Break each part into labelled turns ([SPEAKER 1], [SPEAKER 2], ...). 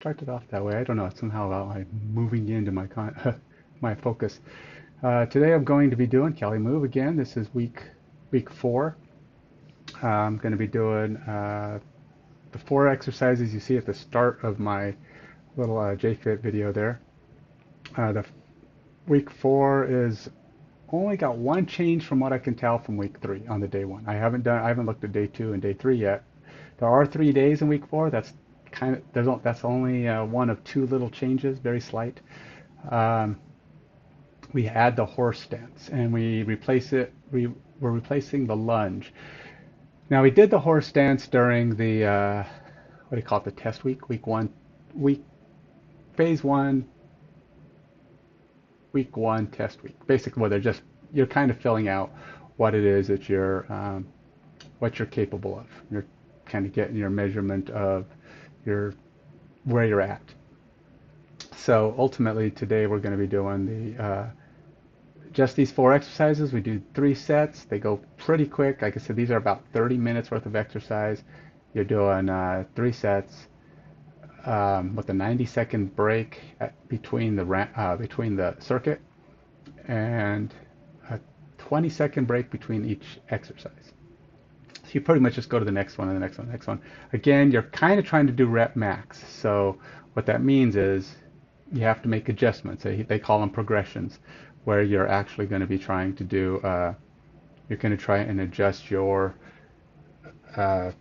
[SPEAKER 1] started off that way. I don't know. Somehow I'm moving into my my focus. Today I'm going to be doing Cali Move again. This is week 4. I'm going to be doing the 4 exercises you see at the start of my little JFit video there. The week 4 is only got one change from what I can tell from week 3 on the day 1. I haven't looked at day 2 and day 3 yet. There are 3 days in week 4. That's only one of 2 little changes, very slight. Um, we add the horse stance and we replace it. We're replacing the lunge. Now we did the horse stance during the what do you call it? The test week 1, week phase 1, week 1 test week. Basically, where you're kind of filling out what it is that what you're capable of. You're kind of getting your measurement of your where you're at. So ultimately today we're going to be doing just these 4 exercises. We do 3 sets. They go pretty quick. Like I said, these are about 30 minutes worth of exercise. You're doing 3 sets with a 90-second break between the circuit and a 20-second break between each exercise. So you pretty much just go to the next one and the next one and the next one. Again, you're kind of trying to do rep max. So what that means is you have to make adjustments. They call them progressions, where you're actually going to be trying to do, you're going to try and adjust your uh,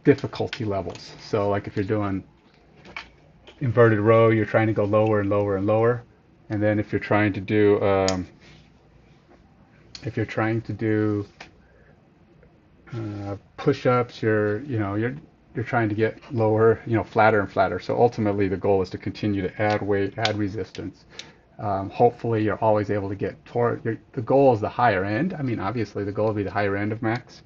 [SPEAKER 1] difficulty levels. So like if you're doing inverted row, you're trying to go lower and lower and lower. And then if you're trying to do push-ups, you're trying to get lower, flatter and flatter. So ultimately, the goal is to continue to add weight, add resistance. Hopefully, you're always able to get toward the goal is the higher end. I mean, obviously, the goal would be the higher end of max.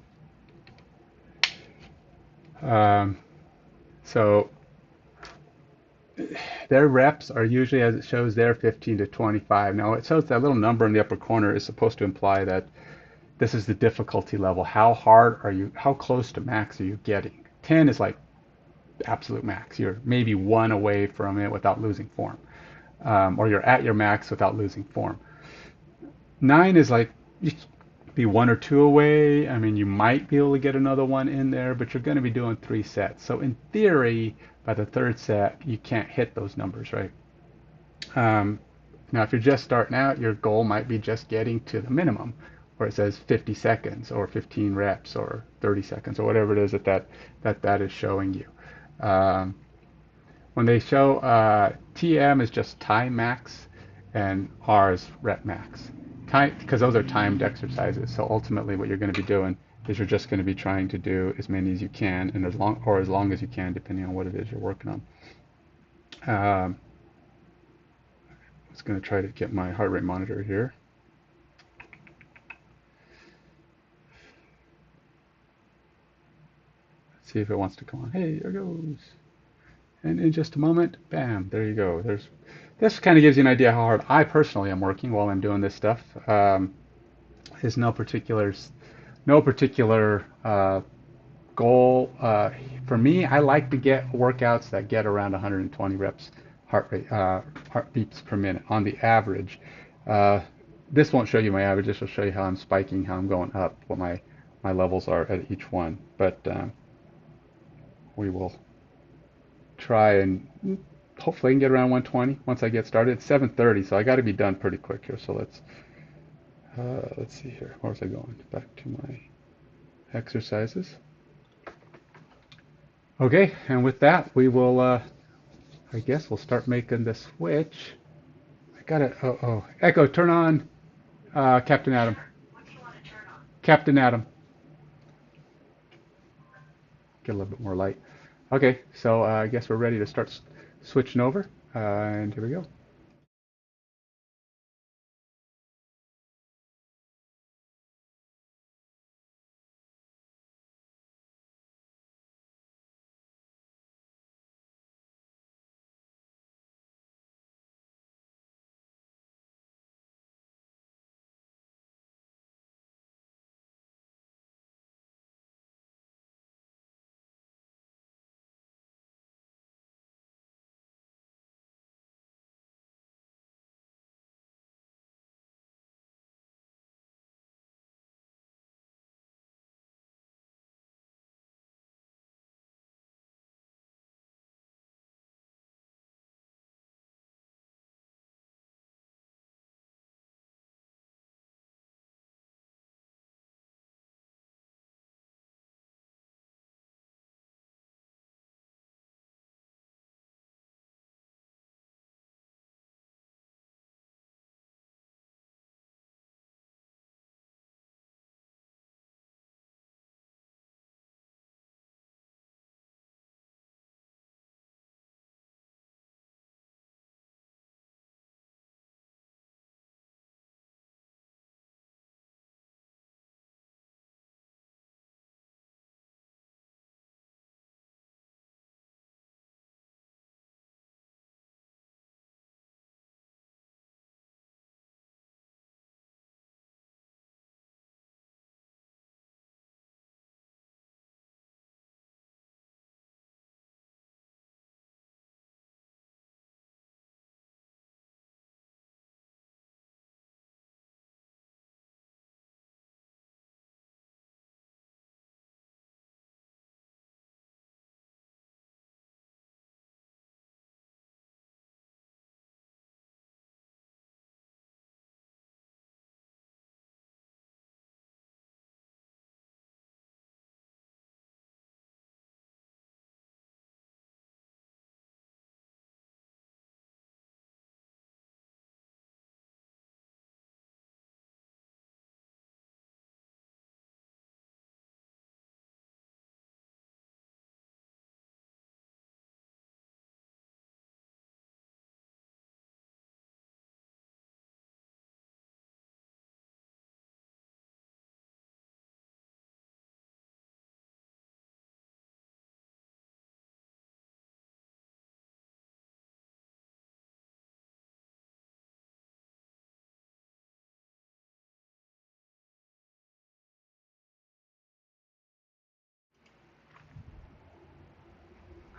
[SPEAKER 1] So their reps are usually, as it shows there, 15 to 25. Now, it shows that little number in the upper corner is supposed to imply that this is the difficulty level. How hard are you? How close to max are you getting? 10 is like absolute max. You're maybe 1 away from it without losing form, or you're at your max without losing form. 9 is like you be 1 or 2 away. I mean, you might be able to get another one in there, but you're going to be doing 3 sets. So in theory, by the 3rd set, you can't hit those numbers, right? Now, if you're just starting out, your goal might be just getting to the minimum, where it says 50 seconds or 15 reps or 30 seconds or whatever it is that is showing you. When they show TM is just time max and R is rep max, because those are timed exercises. So ultimately, what you're going to be doing is you're just going to be trying to do as many as you can and as long as you can, depending on what it is you're working on. I was going to try to get my heart rate monitor here. Let's see if it wants to come on. Hey, there it goes. And in just a moment, bam, there you go. This kind of gives you an idea how hard I personally am working while I'm doing this stuff. There's no particular goal. For me, I like to get workouts that get around 120 reps heartbeats per minute on the average. Uh, this won't show you my average. This will show you how I'm spiking, how I'm going up, what my levels are at each one. But we will try and hopefully I can get around 120 once I get started. It's 7:30, so I got to be done pretty quick here. So let's see here. Where's I going? Back to my exercises. Okay, and with that, we will. I guess we'll start making the switch. I gotta. Echo, turn on Captain Adam. Captain Adam. Get a little bit more light. Okay, so I guess we're ready to start switching over, and here we go.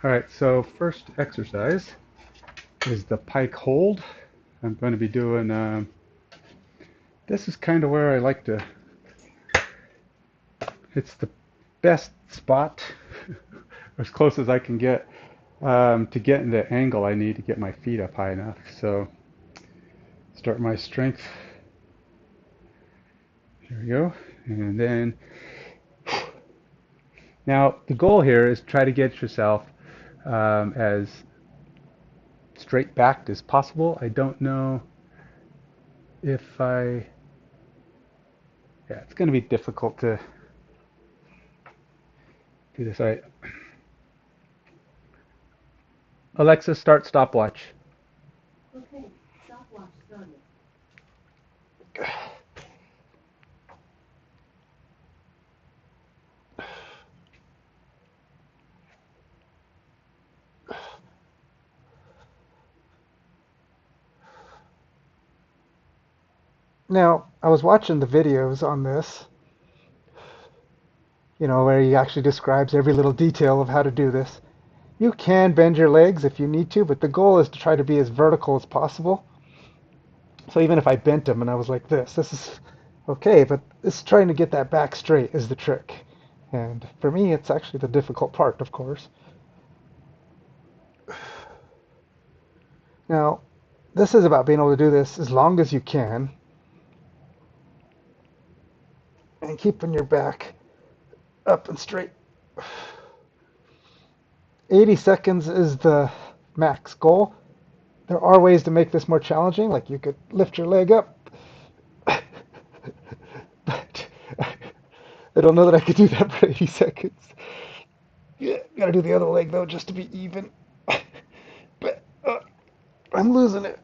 [SPEAKER 1] All right, so first exercise is the pike hold. I'm going to be doing, this is kind of where I like to, it's the best spot, as close as I can get, to get in the angle I need to get my feet up high enough. So start my strength. Here we go. And then, now the goal here is try to get yourself as straight backed as possible. I don't know if yeah, it's going to be difficult to do this. All right. Alexa, start stopwatch.
[SPEAKER 2] Okay, stopwatch started.
[SPEAKER 3] Now, I was watching the videos on this, where he actually describes every little detail of how to do this. You can bend your legs if you need to, but the goal is to try to be as vertical as possible. So even if I bent them and I was like this is okay, but this trying to get that back straight is the trick. And for me, it's actually the difficult part, of course. Now, this is about being able to do this as long as you can and keeping your back up and straight. 80 seconds is the max goal. There are ways to make this more challenging, like you could lift your leg up. But I don't know that I could do that for 80 seconds. Yeah, gotta do the other leg though, just to be even. But I'm losing it.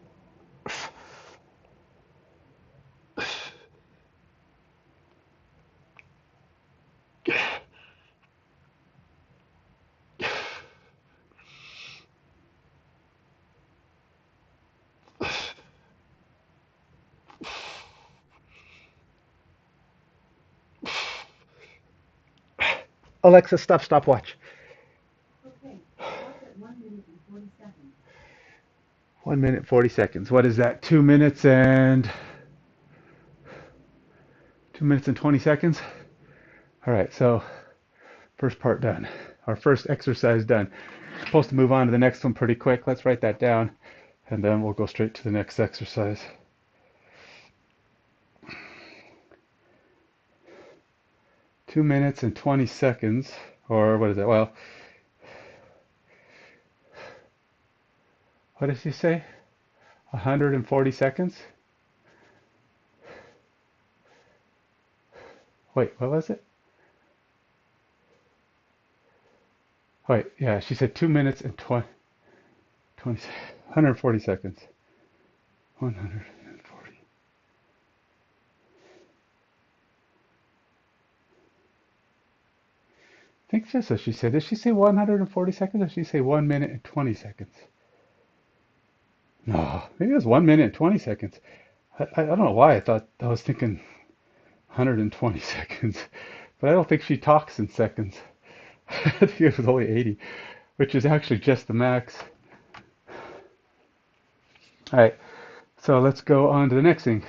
[SPEAKER 3] Alexa, stop stopwatch.
[SPEAKER 2] Okay, stop at 1 minute and 40 seconds.
[SPEAKER 1] 1 minute 40 seconds. What is that? 2 minutes and 20 seconds. All right, so first part done. Our first exercise done. Supposed to move on to the next one pretty quick. Let's write that down, and then we'll go straight to the next exercise. 2 minutes and 20 seconds, or what is it? Well, what does he say? 140 seconds? Wait, what was it? Wait, yeah, she said 2 minutes and 140 seconds. 140. I think that's what she said. Did she say 140 seconds or did she say 1 minute and 20 seconds? No, maybe it was 1 minute and 20 seconds. I don't know why I was thinking 120 seconds, but I don't think she talks in seconds. I think it was only 80, which is actually just the max. All right, so let's go on to the next thing.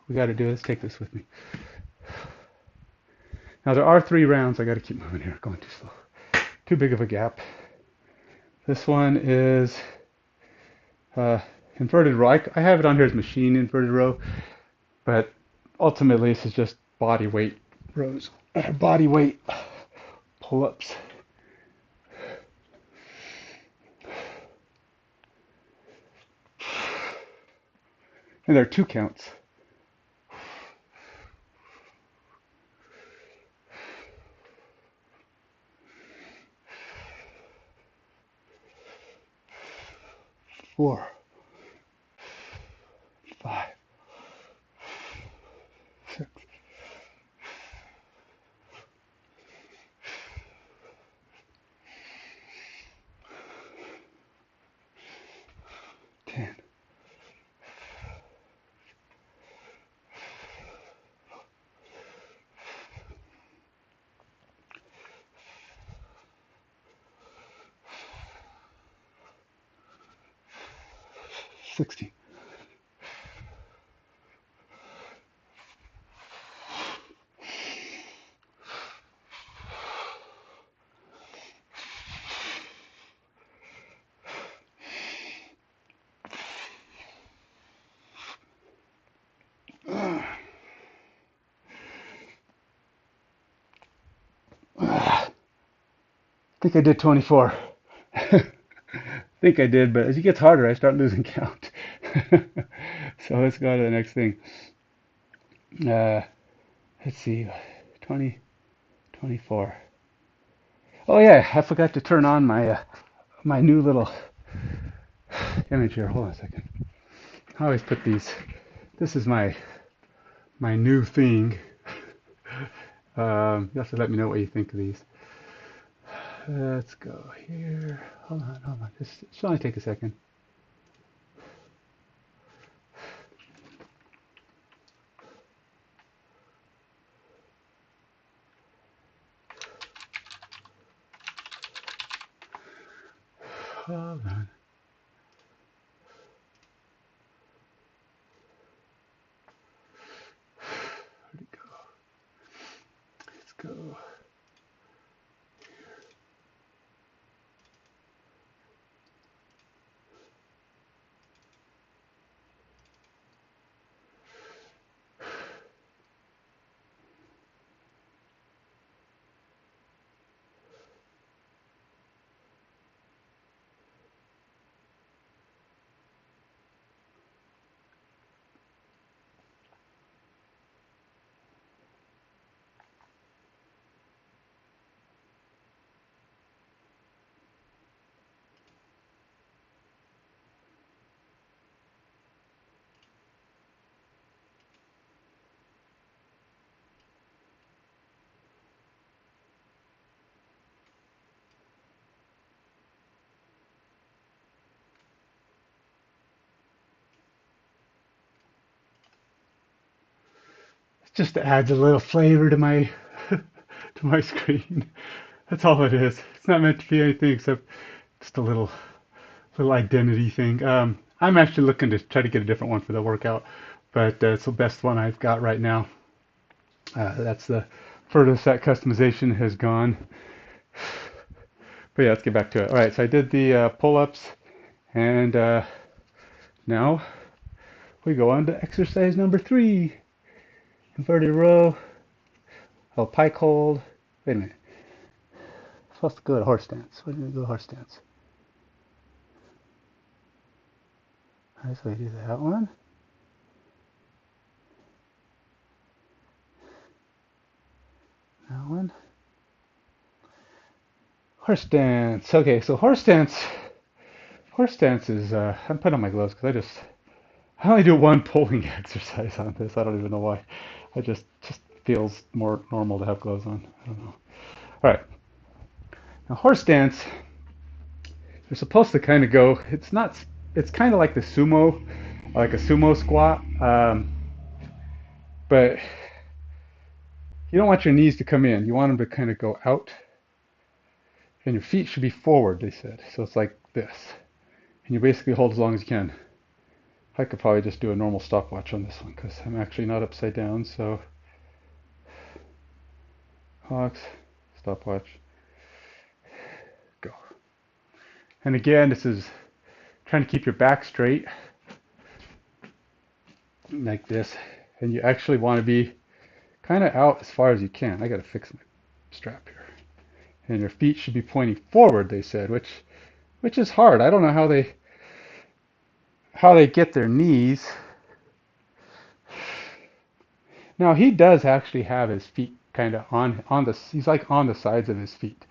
[SPEAKER 1] We got to do this. Take this with me. Now there are 3 rounds. I got to keep moving here. Going too slow. Too big of a gap. This one is uh, inverted row. I have it on here as machine inverted row, but ultimately this is just body weight rows, body weight pull-ups. And there are 2 counts. Four, 5, 6, 10. 16. I think I did 24. I think I did, but as it gets harder, I start losing count. So let's go to the next thing. Uh, let's see, 20, 24. Oh yeah, I forgot to turn on my new little image here. Hold on a second. I always put these. This is my new thing. You have to let me know what you think of these. Let's go here. Hold on, hold on. This should only take a second. Hold on. Where'd it go? Let's go. It just adds a little flavor to my to my screen. That's all it is. It's not meant to be anything except just a little identity thing. I'm actually looking to try to get a different one for the workout, but it's the best one I've got right now. That's the furthest that customization has gone. But yeah, let's get back to it. All right, so I did the pull-ups, and now we go on to exercise number 3. Inverted row, oh, pike hold. Wait a minute. I'm supposed to go to horse stance. Where did we go horse stance? All right, so we do that one. That one. Horse stance. Okay, so horse stance. Horse stance is. I'm putting on my gloves because I only do one pulling exercise on this. I don't even know why. I just feels more normal to have gloves on. I don't know. All right. Now horse stance. You're supposed to kind of go. It's not. It's kind of like the sumo, like a sumo squat. But you don't want your knees to come in. You want them to kind of go out, and your feet should be forward. They said. So it's like this, and you basically hold as long as you can. I could probably just do a normal stopwatch on this one because I'm actually not upside down. So Hawks, stopwatch, go. And again, this is trying to keep your back straight like this. And you actually want to be kind of out as far as you can. I got to fix my strap here. And your feet should be pointing forward, they said, which is hard. I don't know how they get their knees. Now he does actually have his feet kind of on the he's like on the sides of his feet.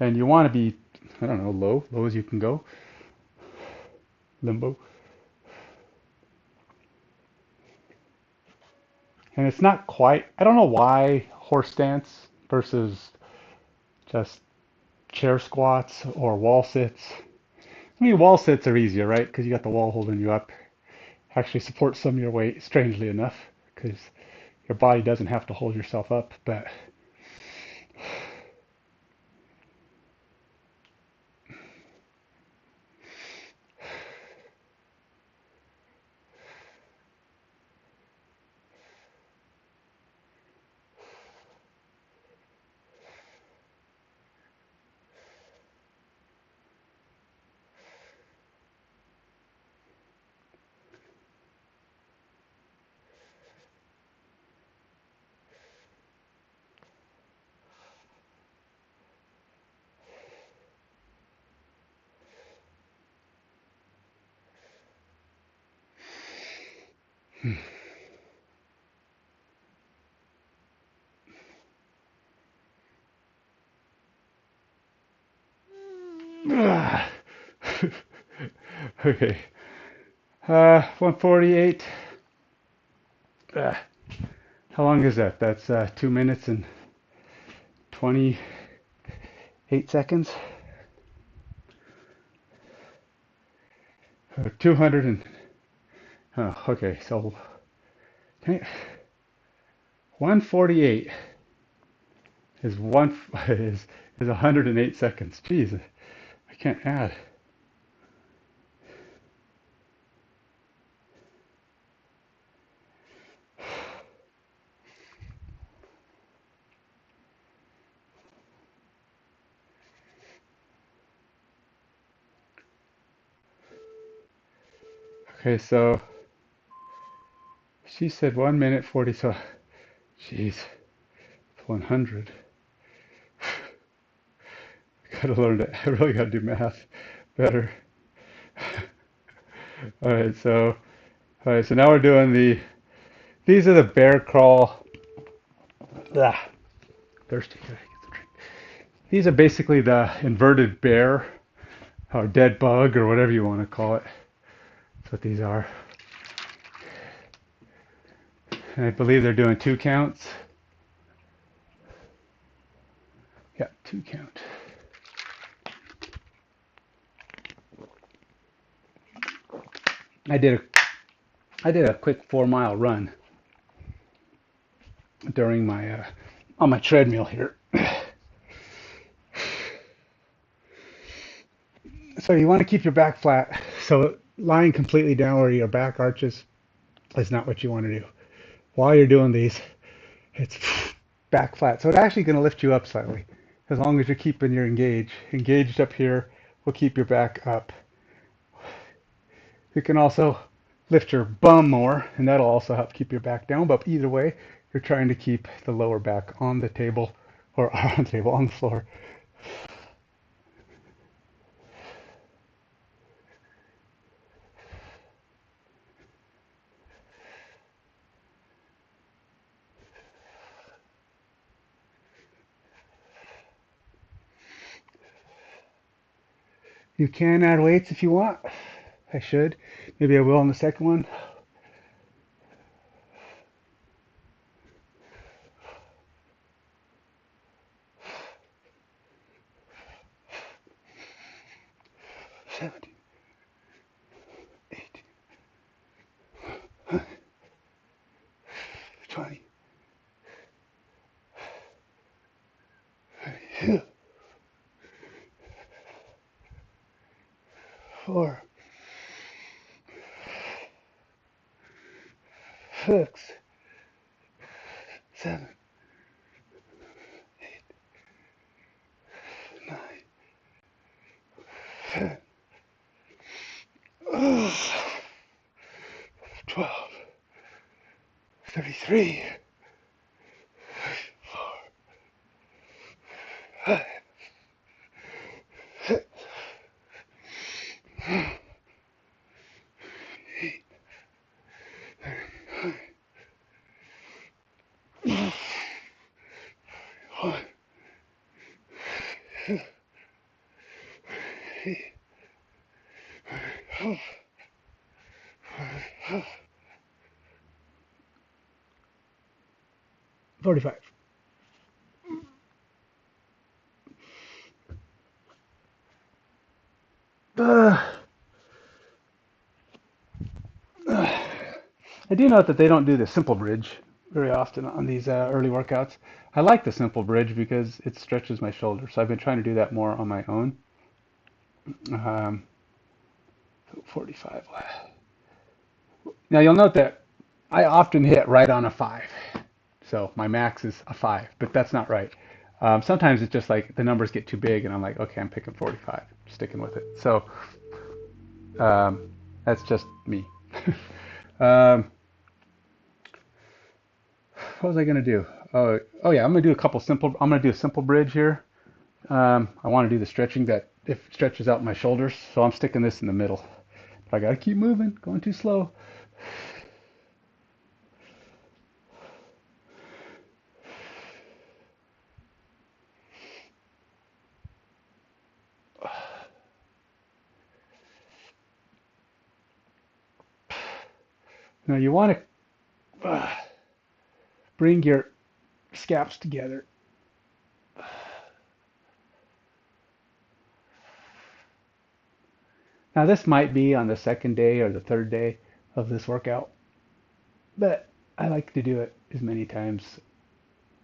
[SPEAKER 1] And you want to be, I don't know, low as you can go. Limbo. And it's not quite, I don't know why horse stance versus just chair squats or wall sits. I mean, wall sits are easier, right? Because you got the wall holding you up. Actually support some of your weight, strangely enough, because your body doesn't have to hold yourself up. But Okay. 148. Uh, how long is that? That's 2 minutes and 28 seconds. 200 and oh, okay, so 148 is one is 108 seconds. Jeez, I can't add. Okay, so she said 1 minute 40. So, jeez, 100. Gotta learn to. I really gotta do math better. All right, so now we're doing the. These are the bear crawl. Ah, thirsty. Gotta get some drink. These are basically the inverted bear or dead bug or whatever you want to call it. That's what these are. And I believe they're doing 2 counts. Yeah, 2 count. I did a I did a quick 4 mile run during my on my treadmill here. So you want to keep your back flat. So lying completely down where your back arches is not what you want to do. While you're doing these, it's back flat. So it's actually going to lift you up slightly. As long as you're keeping your engaged up here will keep your back up. You can also lift your bum more, and that'll also help keep your back down. But either way, you're trying to keep the lower back on the table or on the table, on the floor. You can add weights if you want. I should. Maybe I will on the second one. 17, 18, 20, 22, 4, 6, 7, 8, 9, 10, 12, 33, 4, 5, 6, 8, 1, 45. I do note that they don't do the simple bridge very often on these early workouts. I like the simple bridge because it stretches my shoulder, so I've been trying to do that more on my own. 45. Now you'll note that I often hit right on a 5. So my max is a 5, but that's not right. Sometimes it's just like the numbers get too big and I'm like, okay, I'm picking 45, sticking with it. So um, that's just me. um, what was I going to do? Oh yeah, I'm going to do a couple simple, I'm going to do a simple bridge here. I want to do the stretching that it stretches out my shoulders. So I'm sticking this in the middle. But I got to keep moving, going too slow. Now you want to bring your scaps together. Now this might be on the second day or the third day of this workout, but I like to do it as many times.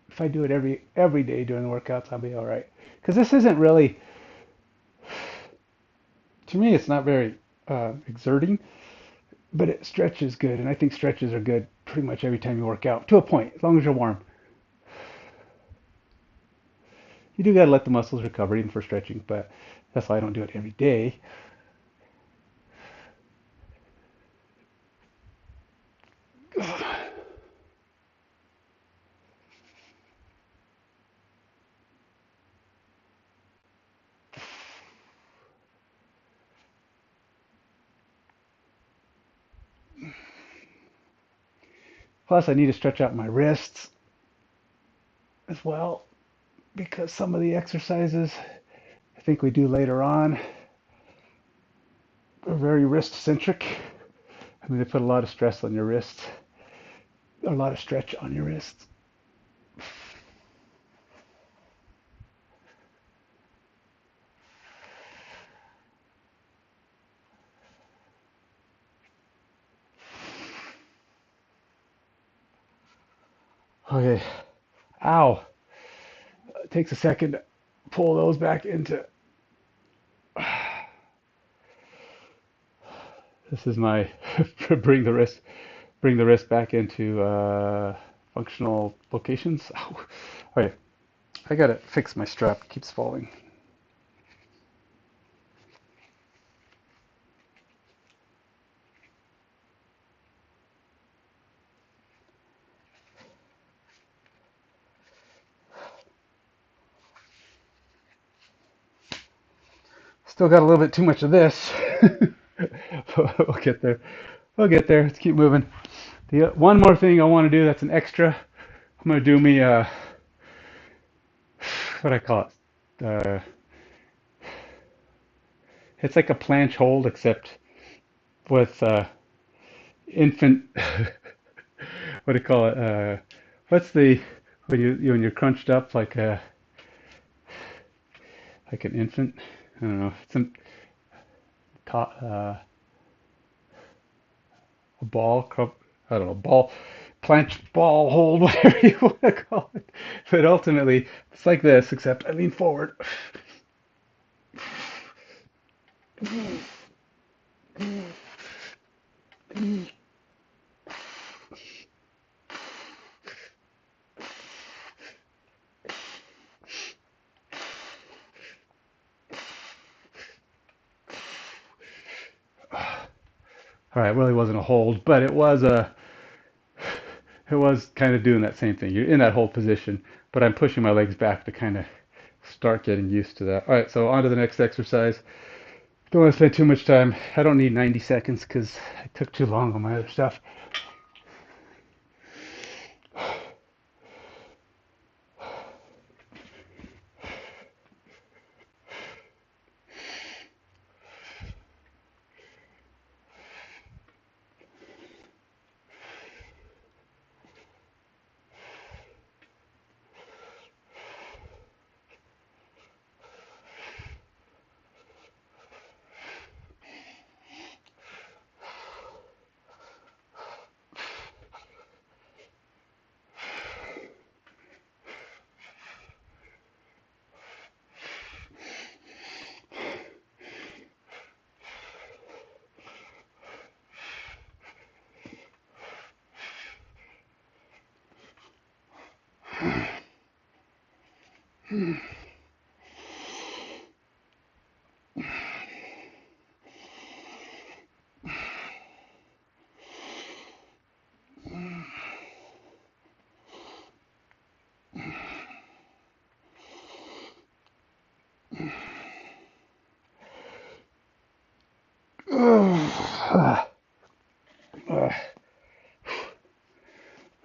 [SPEAKER 1] If I do it every day during the workouts, I'll be all right. Because this isn't really, to me, it's not very exerting, but it stretches good, and I think stretches are good pretty much every time you work out to a point, as long as you're warm. You do got to let the muscles recover even for stretching, but that's why I don't do it every day. Plus, I need to stretch out my wrists as well because some of the exercises I think we do later on are very wrist centric. I mean, they put a lot of stress on your wrists, a lot of stretch on your wrists. Okay, ow. It takes a second to pull those back into. This is my bring the wrist back into functional locations. Ow. Okay, I gotta fix my strap. It keeps falling. Still got a little bit too much of this. We'll get there. We'll get there. Let's keep moving. The one more thing I want to do that's an extra. I'm gonna do me what I call it. It's like a planche hold except with infant. What do you call it? What's the when when you're crunched up like an infant? I don't know. It's a ball. I don't know. Ball, planche ball hold, whatever you want to call it. But ultimately, it's like this, except I lean forward. All right, it really wasn't a hold, but it was kind of doing that same thing. You're in that hold position, but I'm pushing my legs back to kind of start getting used to that. All right, so on to the next exercise. Don't want to spend too much time. I don't need 90 seconds because I took too long on my other stuff.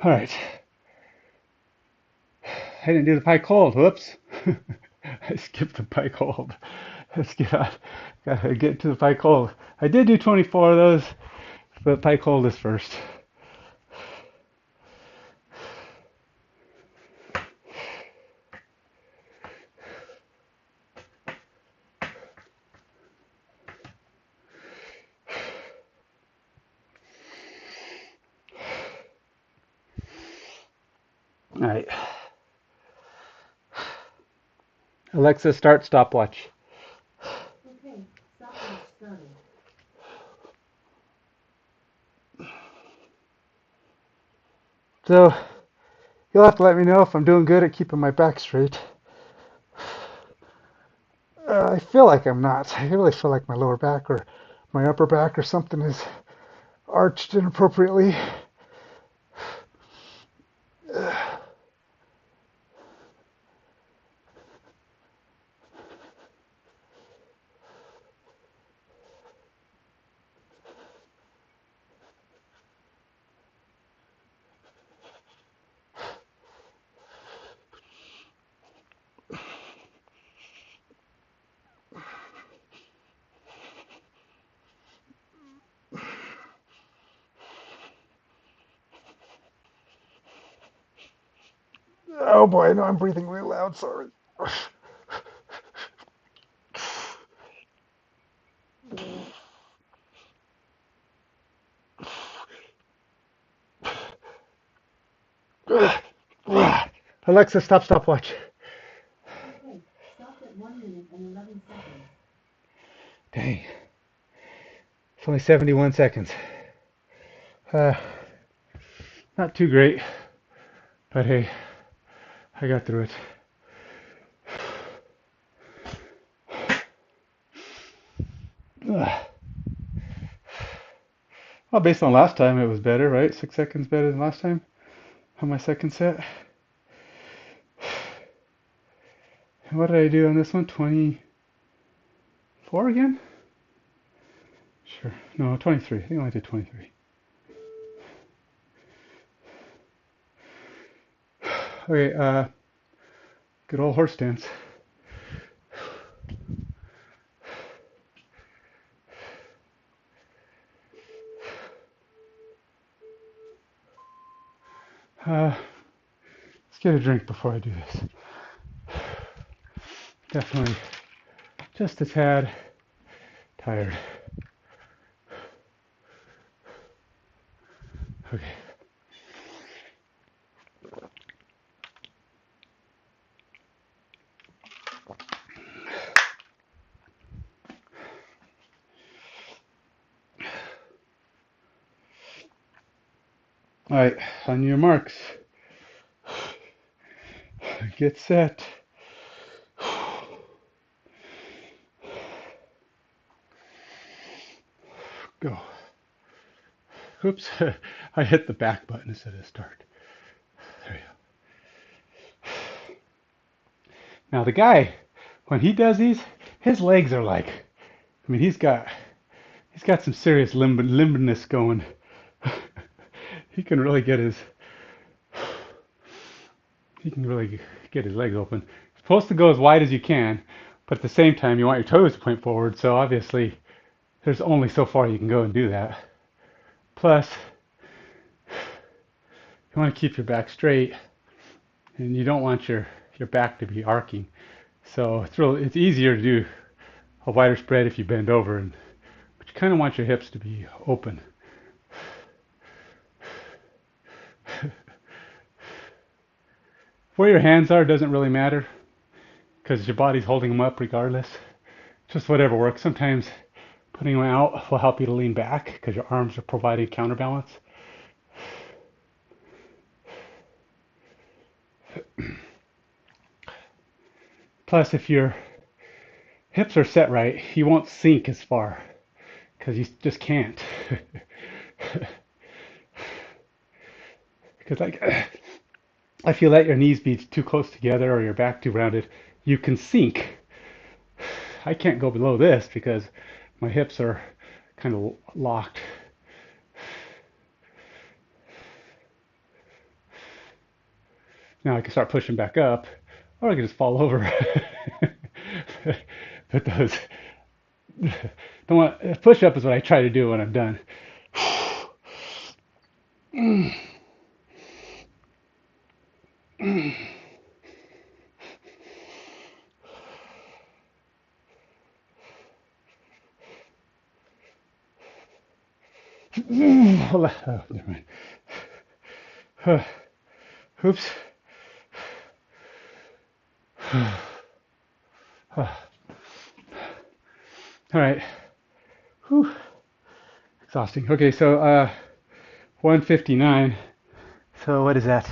[SPEAKER 1] All right. I didn't do the pike hold. Whoops. I skipped the pike hold. Let's get on. Gotta get to the pike hold. I did do 24 of those, but pike hold is first. All right. Alexa, start stopwatch.
[SPEAKER 2] Okay, stopwatch started.
[SPEAKER 3] So you'll have to let me know if I'm doing good at keeping my back straight. I feel like I'm not. I really feel like my lower back or my upper back or something is arched inappropriately. Oh boy, I know I'm breathing really loud. Sorry. Alexa, stop stopwatch.
[SPEAKER 2] Okay, stopped at 1 minute and 11 seconds.
[SPEAKER 3] Dang. It's only 71 seconds. Uh,
[SPEAKER 1] Not too great, but hey, I got through it. Well, based on last time, it was better, right? 6 seconds better than last time on my second set. What did I do on this one? 24 again? Sure. No, 23. I think I only did 23. Okay, good old horse stance. Let's get a drink before I do this. Definitely just a tad tired. Okay. All right, on your marks, get set. Go. Oops, I hit the back button instead of start. There you go. Now the guy, when he does these, his legs are like, I mean, he's got some serious limbness going. He can really get his he can really get his legs open. You're supposed to go as wide as you can, but at the same time you want your toes to point forward. So obviously there's only so far you can go and do that. Plus, you want to keep your back straight, and you don't want your back to be arcing. So it's easier to do a wider spread if you bend over, but you kind of want your hips to be open. Where your hands are doesn't really matter because your body's holding them up regardless. Just whatever works. Sometimes putting them out will help you to lean back because your arms are providing counterbalance. Plus, if your hips are set right, you won't sink as far because you just can't. Because like if you let your knees be too close together or your back too rounded, you can sink. I can't go below this because my hips are kind of locked. Now I can start pushing back up, or I can just fall over. But those, the one push up is what I try to do when I'm done. Oh, never mind. Oops. All right. Whew. Exhausting. Okay, so 159. So what is that?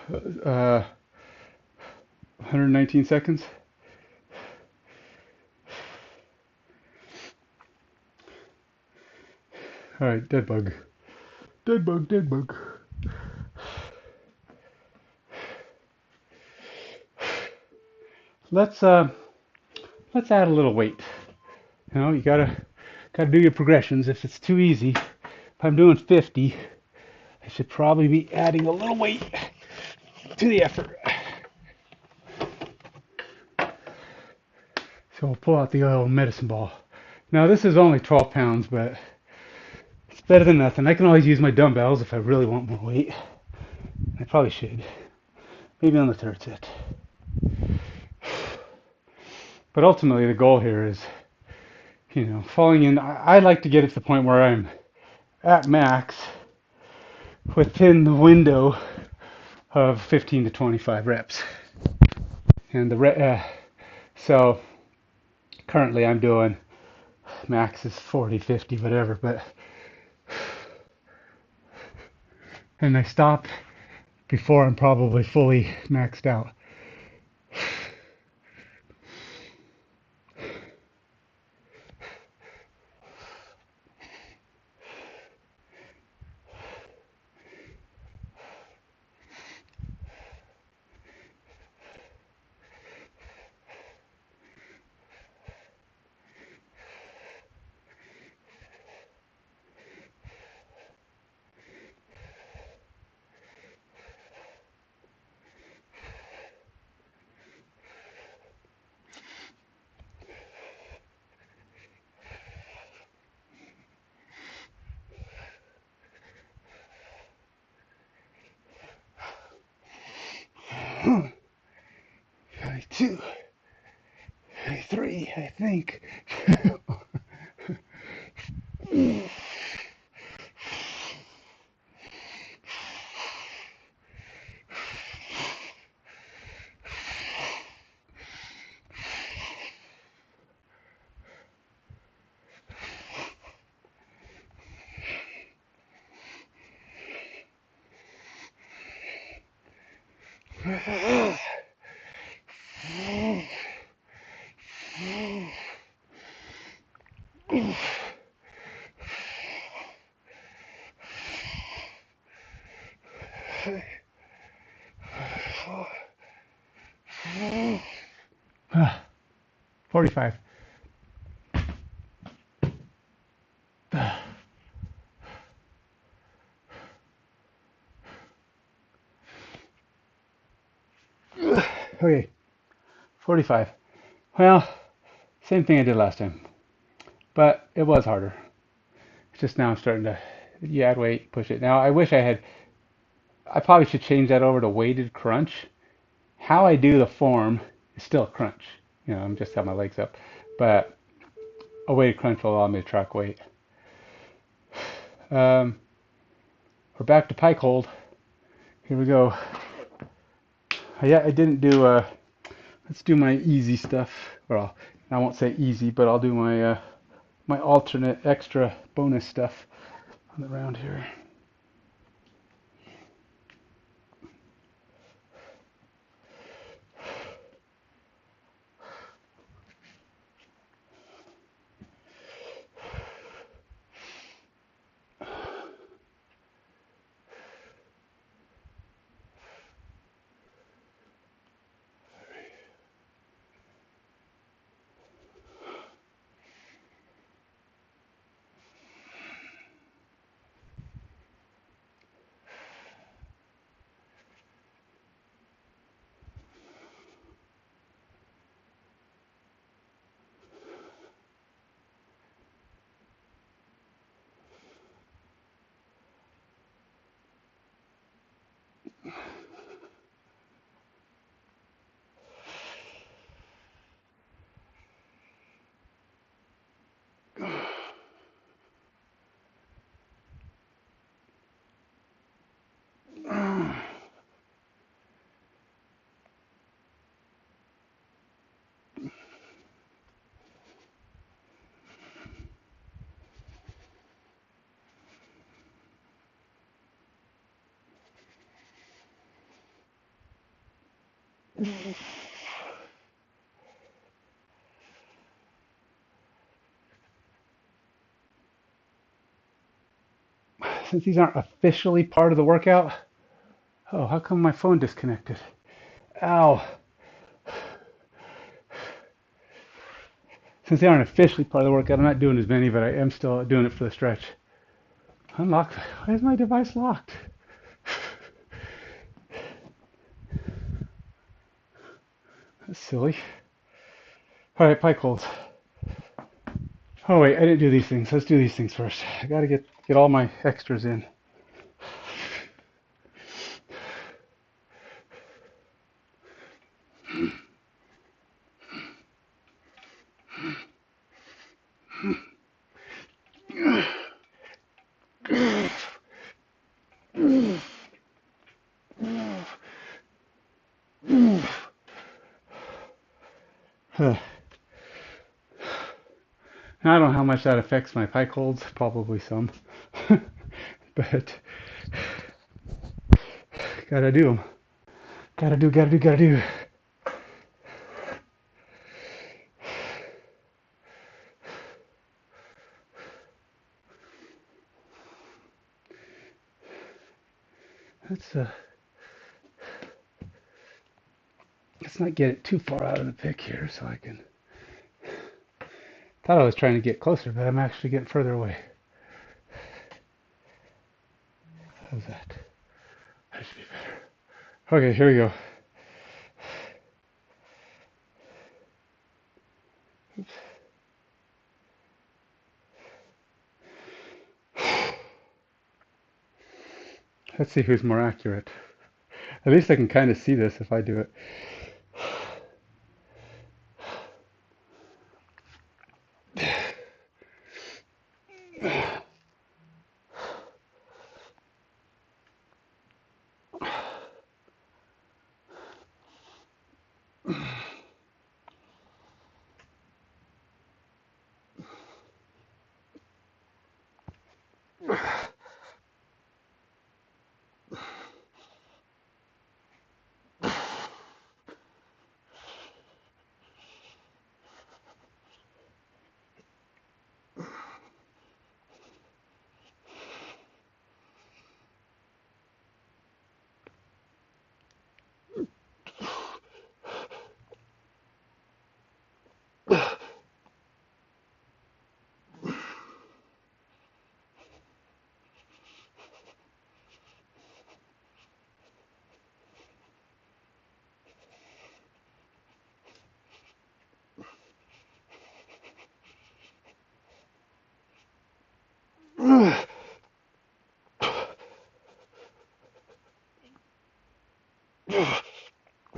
[SPEAKER 1] 119 seconds. All right, dead bug. Dead bug, dead bug. Let's uh let's add a little weight. You know, you gotta do your progressions. If it's too easy, if I'm doing 50, I should probably be adding a little weight to the effort. So we'll pull out the old medicine ball. Now this is only 12 pounds, but it's better than nothing. I can always use my dumbbells if I really want more weight. I probably should. Maybe on the third set. But ultimately the goal here is, falling in. I like to get it to the point where I'm at max within the window of 15 to 25 reps. And so currently I'm doing max is 40, 50, whatever, but and I stop before I'm probably fully maxed out. Two, three, I think. Four, 45. Okay, 45. Well, same thing I did last time, but it was harder. It's just now I'm starting to, you add weight, push it. Now I wish I probably should change that over to weighted crunch. How I do the form is still a crunch. I'm just have my legs up, but a weighted crunch will allow me to track weight. Um, we're back to pike hold. Here we go. Yeah, I didn't do. Let's do my easy stuff. Well, I won't say easy, but I'll do my alternate extra bonus stuff on the round here. Since these aren't officially part of the workout, oh, how come my phone disconnected? Ow. Since they aren't officially part of the workout, I'm not doing as many, but I am still doing it for the stretch. Unlock. Why is my device locked? That's silly. All right, pike holds. Oh wait, I didn't do these things. Let's do these things first. I gotta get all my extras in. I don't know how much that affects my pike holds. Probably some, but gotta do them. Gotta do. Let's let's not get it too far out of the pic here, so I can. Thought I was trying to get closer, but I'm actually getting further away. How's that? That should be better. Okay, here we go. Oops. Let's see who's more accurate. At least I can kind of see this if I do it.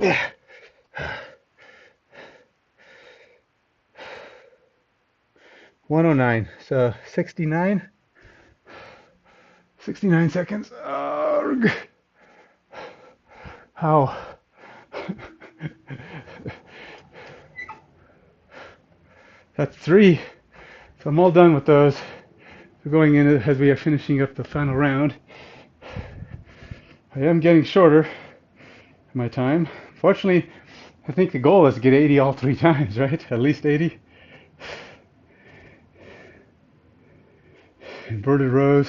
[SPEAKER 1] Yeah. 109. So 69. 69 seconds. Arrgh. How? That's 3. So I'm all done with those. So going in as we are finishing up the final round. I am getting shorter in my time. Fortunately, I think the goal is to get 80 all 3 times, right? At least 80. Inverted rows.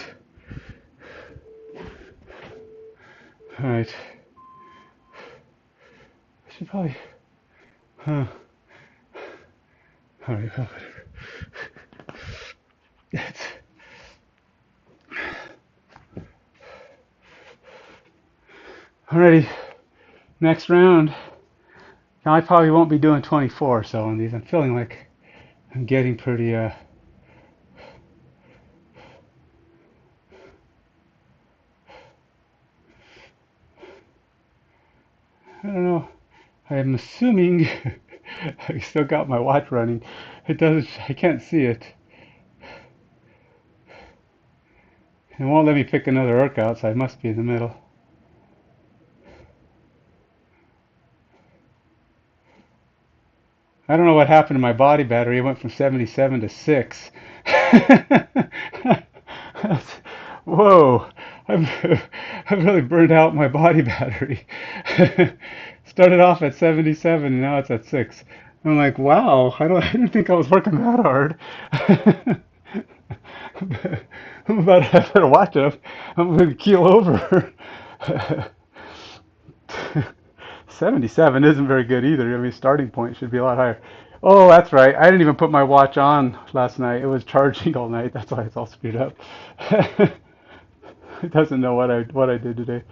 [SPEAKER 1] All right. I should probably. All right. Well, whatever. That's. Alrighty. Next round. Now I probably won't be doing 24 so on these. I'm feeling like I'm getting pretty I don't know. I'm assuming I still got my watch running. It doesn't. I can't see it. It won't let me pick another workout, so I must be in the middle. I don't know what happened to my body battery. It went from 77 to 6. Whoa. I've I've really burned out my body battery. Started off at 77 and now it's at 6. I'm like, wow, I didn't think I was working that hard. I'm about to have to watch it. I'm going to keel over. 77 isn't very good either. I mean, starting point should be a lot higher. Oh, that's right. I didn't even put my watch on last night. It was charging all night. That's why it's all screwed up. It doesn't know what I did today.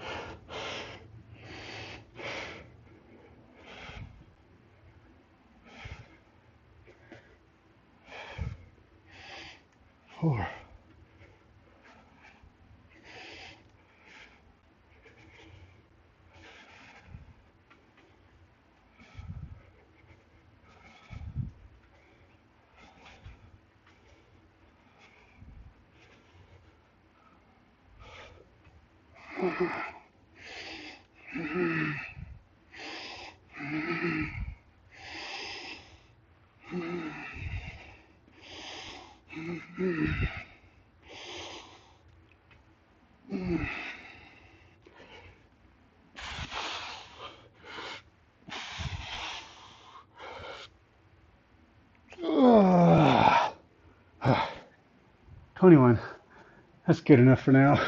[SPEAKER 1] Four. Ugh. 21. That's good enough for now.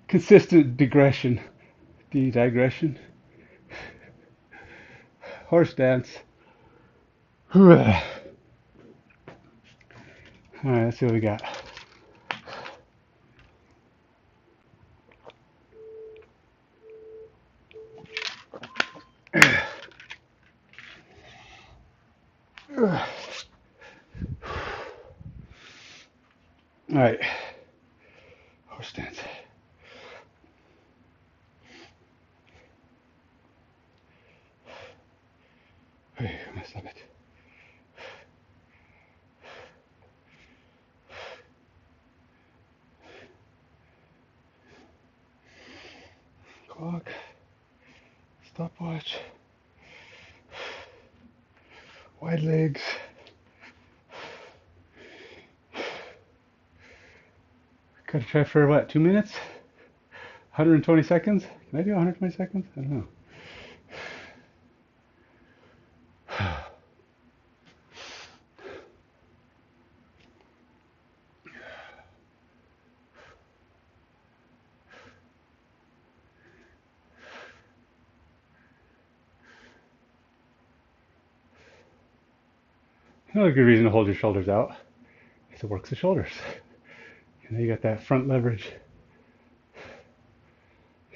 [SPEAKER 1] Consistent digression. Digression. Horse dance. All right, let's see what we got. All right. Horse stance. Hey, I messed up it. Clock. Stopwatch. Wide legs. Gotta try for what, 2 minutes? 120 seconds? Can I do 120 seconds? I don't know. Another good reason to hold your shoulders out is it works the shoulders. You know, you got that front leverage.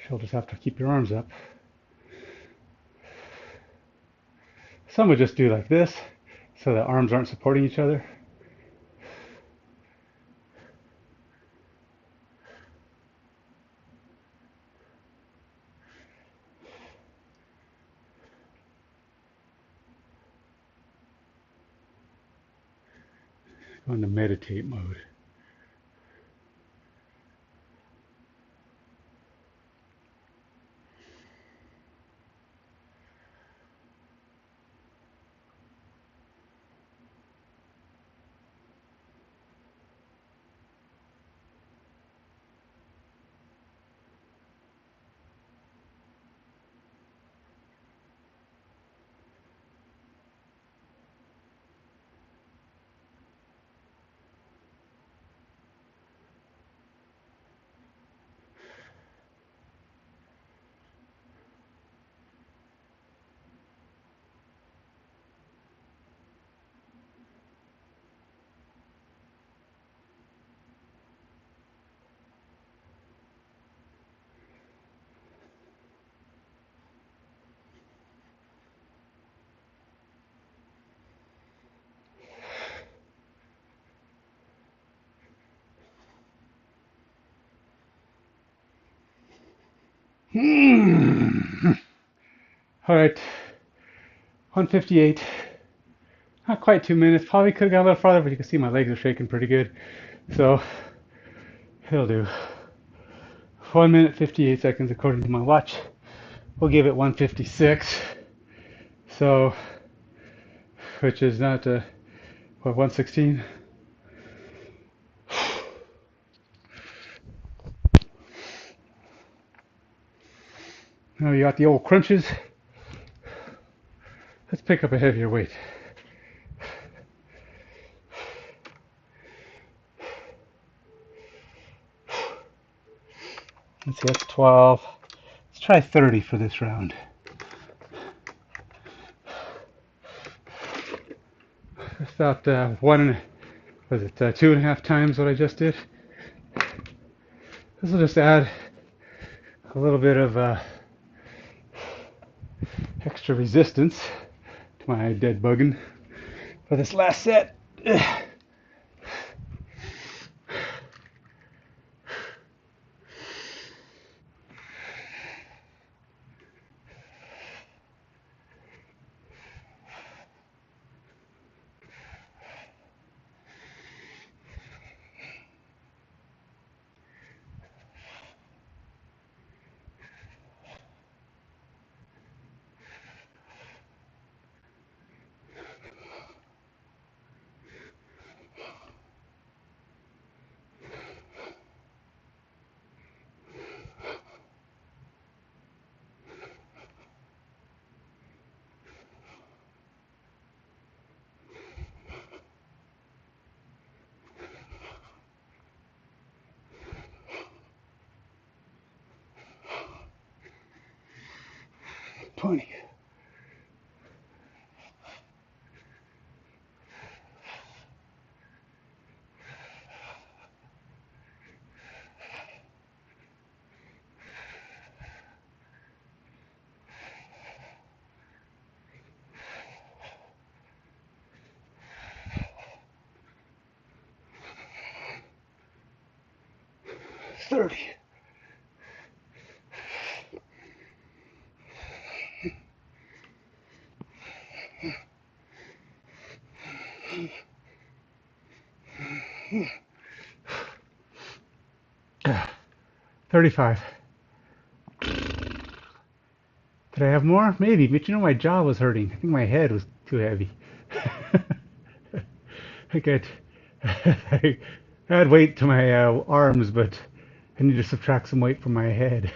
[SPEAKER 1] Shoulders have to keep your arms up. Some would just do like this so the arms aren't supporting each other. Go into meditate mode. All right, 158. Not quite 2 minutes. Probably could have gone a little farther, but you can see my legs are shaking pretty good. So it'll do. 1 minute 58 seconds according to my watch. We'll give it 156. So, which is not what, 116. Now you got the old crunches. Let's pick up a heavier weight. Let's see, that's 12. Let's try 30 for this round. That's about was it 2.5 times what I just did? This will just add a little bit of extra resistance to my dead bugging for this last set. 20. $30. $35. Did I have more? Maybe, but you know my jaw was hurting. I think my head was too heavy. I got I had weight to my arms, but I need to subtract some weight from my head.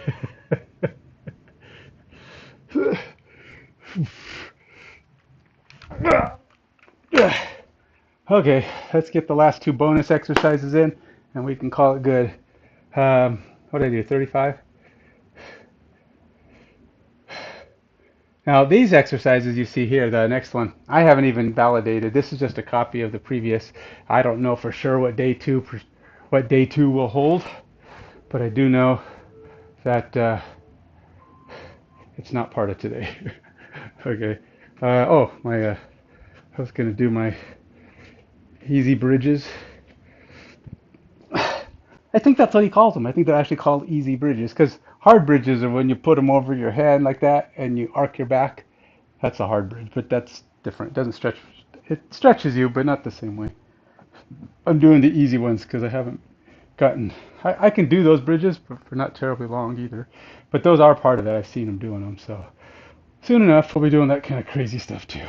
[SPEAKER 1] Okay, let's get the last two bonus exercises in, and we can call it good. What did I do? 35? Now, these exercises you see here, the next one, I haven't even validated. This is just a copy of the previous. I don't know for sure what day two will hold, but I do know that it's not part of today. Okay. Oh, I was gonna do my easy bridges. I think that's what he calls them. I think they're actually called easy bridges because hard bridges are when you put them over your head like that and you arc your back. That's a hard bridge, but that's different. It doesn't stretch. It stretches you, but not the same way. I'm doing the easy ones because I haven't gotten. I can do those bridges, but for not terribly long either. But those are part of it. I've seen them doing them, so soon enough we'll be doing that kind of crazy stuff too.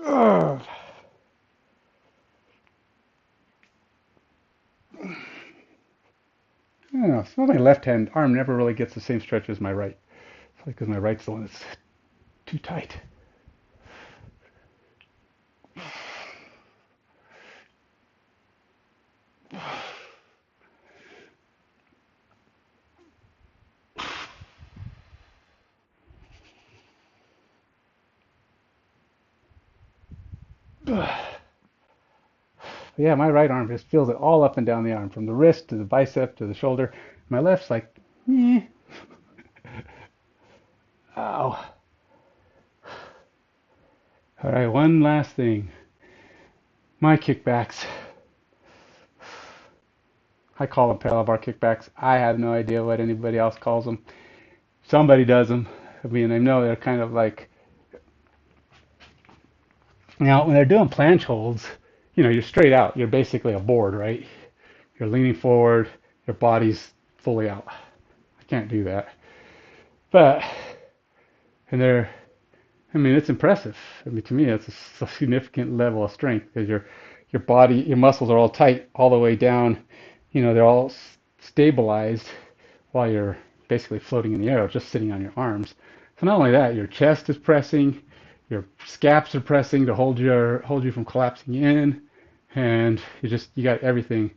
[SPEAKER 1] Ugh. I don't know. Some of my left hand arm never really gets the same stretch as my right. It's like because my right's the one that's too tight. But But yeah, my right arm just feels it all up and down the arm, from the wrist to the bicep to the shoulder. My left's like, eh, ow. All right, one last thing. My kickbacks. I call them parallel bar kickbacks. I have no idea what anybody else calls them. Somebody does them. I mean, I know they're kind of like, now when they're doing planche holds, you're straight out. You're basically a board, right? You're leaning forward. Your body's fully out. I can't do that. But, and they're, I mean, it's impressive. I mean, to me, it's a significant level of strength because your body, your muscles are all tight all the way down. They're all stabilized while you're basically floating in the air, just sitting on your arms. So not only that, your chest is pressing, your scaps are pressing to hold you from collapsing in, and you got everything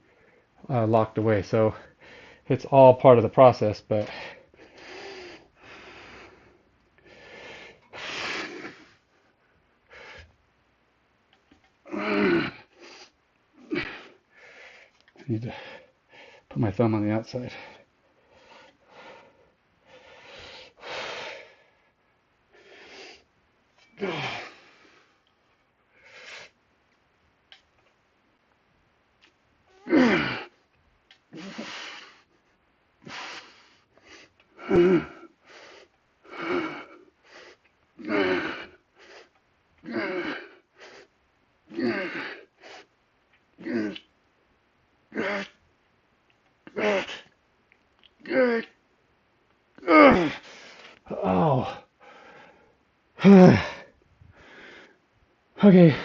[SPEAKER 1] locked away. So it's all part of the process, but I need to put my thumb on the outside. Oh. Okay,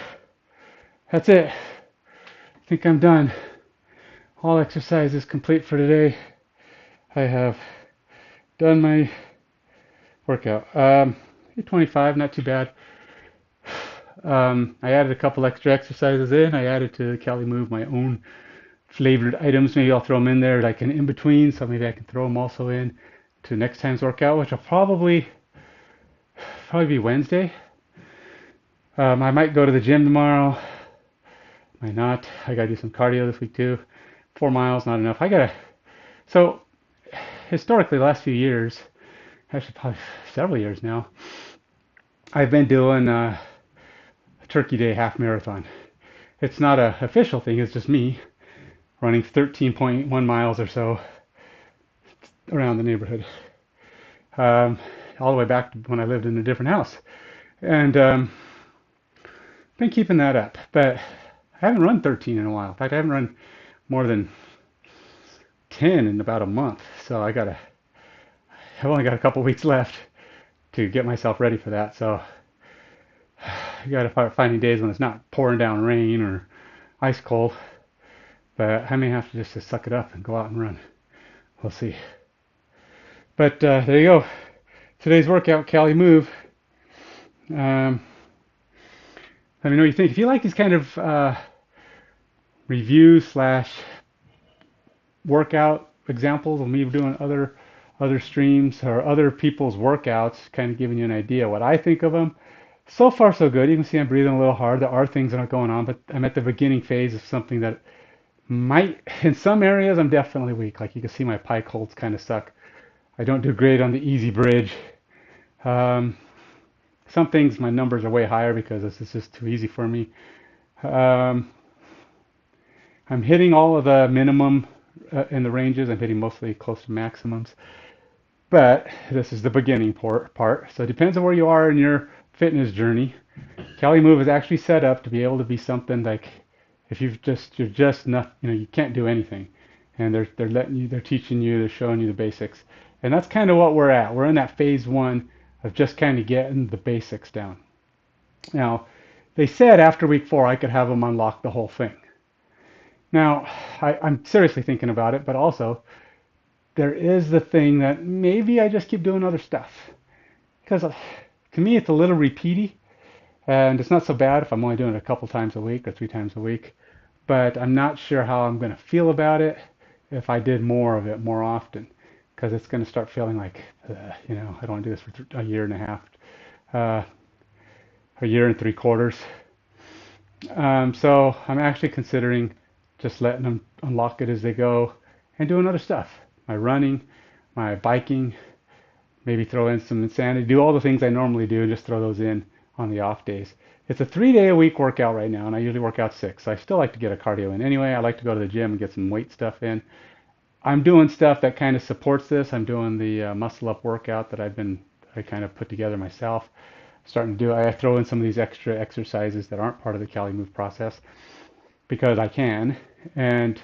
[SPEAKER 1] that's it. I think I'm done. All exercise is complete for today. I have done my workout. 25, not too bad. I added a couple extra exercises in. I added to Cali Move my own flavored items. Maybe I'll throw them in there like an in between, so maybe I can throw them also in to next time's workout, which will probably be Wednesday. I might go to the gym tomorrow. Might not. I gotta do some cardio this week too. 4 miles, not enough. So historically, the last few years, actually probably several years now, I've been doing a Turkey Day half marathon. It's not a official thing. It's just me running 13.1 miles or so around the neighborhood, um, all the way back to when I lived in a different house, and been keeping that up. But I haven't run 13 in a while. In fact, I haven't run more than 10 in about a month. So I've only got a couple weeks left to get myself ready for that. So I got to start finding days when it's not pouring down rain or ice cold. But I may have to just to suck it up and go out and run. We'll see. But there you go. Today's workout, Cali Move. Um, Let me know what you think. If you like these kind of review slash workout examples of me doing other streams or other people's workouts, kind of giving you an idea what I think of them. So far, so good. You can see I'm breathing a little hard. There are things that are going on, but I'm at the beginning phase of something that might, in some areas, I'm definitely weak. Like you can see my pike holds kind of suck. I don't do great on the easy bridge. Um, some things my numbers are way higher because this is just too easy for me. Um, I'm hitting all of the minimum in the ranges. I'm hitting mostly close to maximums. But this is the beginning part. So it depends on where you are in your fitness journey. Cali Move is actually set up to be able to be something like if you're just not, you can't do anything. And they're teaching you, they're showing you the basics. And that's kind of what we're at. We're in that phase one of just kind of getting the basics down. Now, they said after week 4 I could have them unlock the whole thing. Now, I'm seriously thinking about it, but also there is the thing that maybe I just keep doing other stuff. Because to me, it's a little repeaty, and it's not so bad if I'm only doing it a couple times a week or 3 times a week. But I'm not sure how I'm going to feel about it if I did more of it more often, because it's going to start feeling like, I don't want to do this for a year and a half, a year and 3/4. So I'm actually considering just letting them unlock it as they go and doing other stuff. My running, my biking, maybe throw in some insanity, do all the things I normally do and just throw those in on the off days. It's a 3 day a week workout right now, and I usually work out six. So I still like to get a cardio in anyway. I like to go to the gym and get some weight stuff in. I'm doing stuff that kind of supports this. I'm doing the muscle up workout that I kind of put together myself. Starting to do, I throw in some of these extra exercises that aren't part of the Cali Move process because I can. And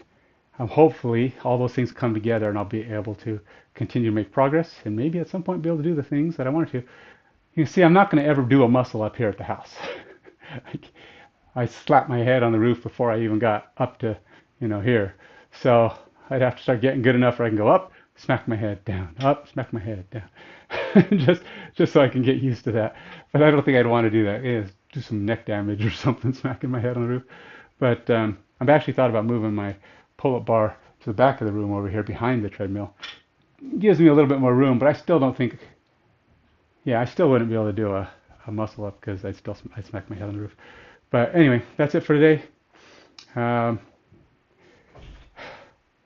[SPEAKER 1] hopefully all those things come together and I'll be able to continue to make progress and maybe at some point be able to do the things that I wanted to. You see, I'm not going to ever do a muscle up here at the house. I slapped my head on the roof before I even got up to, here. So I'd have to start getting good enough where I can go up, smack my head down, up, smack my head down. just just so I can get used to that. But I don't think I'd want to do that. Yeah, do some neck damage or something, smacking my head on the roof. But I've actually thought about moving my pull-up bar to the back of the room over here behind the treadmill. It gives me a little bit more room, but I still don't think, yeah, I still wouldn't be able to do a muscle up because I'd smack my head on the roof. But anyway, that's it for today. Um,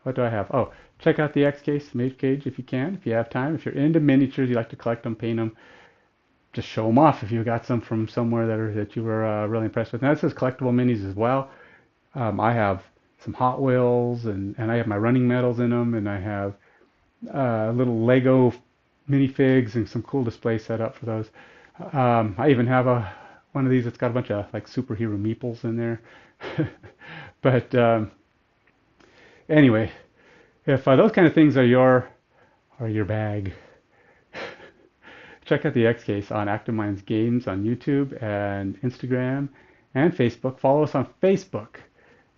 [SPEAKER 1] what do I have? Oh, check out the X Case Mage Cage if you can, if you have time. If you're into miniatures, you like to collect them, paint them, just show them off if you got some from somewhere that you were really impressed with. Now this says collectible minis as well. I have some Hot Wheels and I have my running medals in them, and I have little Lego minifigs and some cool display set up for those. I even have one of these that's got a bunch of like superhero meeples in there. But anyway, if those kind of things are your bag, check out the X Case on Active Minds Games on YouTube and Instagram and Facebook. Follow us on Facebook.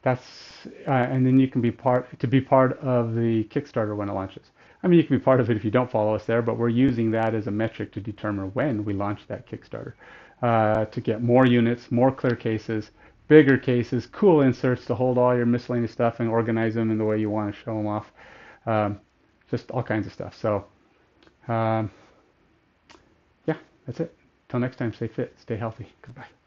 [SPEAKER 1] And then you can be part of the Kickstarter when it launches. I mean, you can be part of it if you don't follow us there, but we're using that as a metric to determine when we launch that Kickstarter to get more units, more clear cases, bigger cases, cool inserts to hold all your miscellaneous stuff and organize them in the way you want to show them off. Um, just all kinds of stuff. So, um, yeah, that's it. Till next time, stay fit, stay healthy. Goodbye.